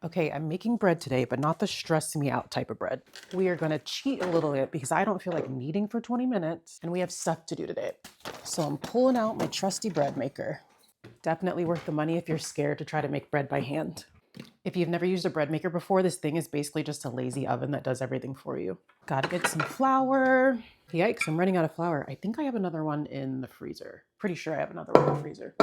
Okay, I'm making bread today, but not the stress me out type of bread. We are gonna cheat a little bit because I don't feel like kneading for 20 minutes and we have stuff to do today. So I'm pulling out my trusty bread maker. Definitely worth the money if you're scared to try to make bread by hand. If you've never used a bread maker before, this thing is basically just a lazy oven that does everything for you. Gotta get some flour. Yikes, I'm running out of flour. I think I have another one in the freezer. Pretty sure I have another one in the freezer.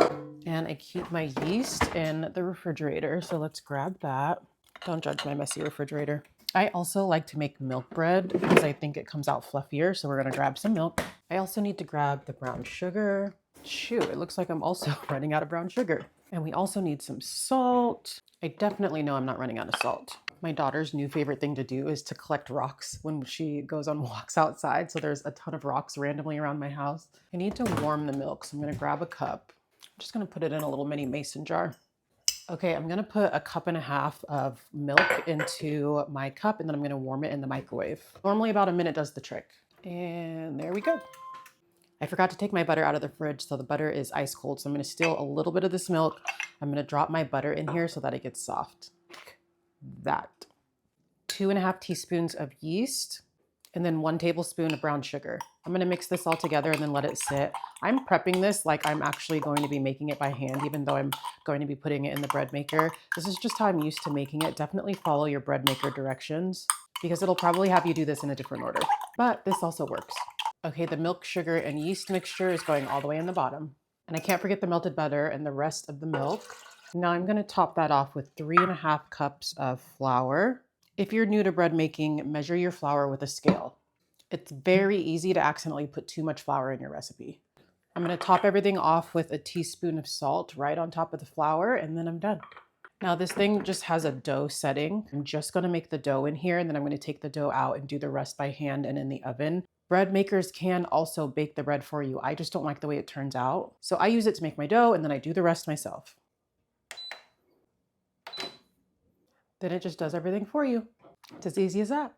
And I keep my yeast in the refrigerator, so let's grab that. Don't judge my messy refrigerator. I also like to make milk bread because I think it comes out fluffier, so we're gonna grab some milk. I also need to grab the brown sugar. Shoot, it looks like I'm also running out of brown sugar. And we also need some salt. I definitely know I'm not running out of salt. My daughter's new favorite thing to do is to collect rocks when she goes on walks outside. So there's a ton of rocks randomly around my house. I need to warm the milk, so I'm gonna grab a cup. I'm just gonna put it in a little mini mason jar. Okay, I'm gonna put a cup and a half of milk into my cup and then I'm gonna warm it in the microwave. Normally about a minute does the trick. And there we go. I forgot to take my butter out of the fridge, so the butter is ice cold. So I'm gonna steal a little bit of this milk. I'm gonna drop my butter in here so that it gets soft. Like that. 2.5 teaspoons of yeast, and then 1 tablespoon of brown sugar. I'm gonna mix this all together and then let it sit. I'm prepping this like I'm actually going to be making it by hand, even though I'm going to be putting it in the bread maker. This is just how I'm used to making it. Definitely follow your bread maker directions because it'll probably have you do this in a different order, but this also works. Okay, the milk, sugar, and yeast mixture is going all the way in the bottom. And I can't forget the melted butter and the rest of the milk. Now I'm gonna top that off with 3.5 cups of flour. If you're new to bread making, measure your flour with a scale. It's very easy to accidentally put too much flour in your recipe. I'm gonna top everything off with a teaspoon of salt right on top of the flour, and then I'm done. Now this thing just has a dough setting. I'm just gonna make the dough in here, and then I'm gonna take the dough out and do the rest by hand and in the oven. Bread makers can also bake the bread for you. I just don't like the way it turns out. So I use it to make my dough, and then I do the rest myself. Then it just does everything for you. It's as easy as that.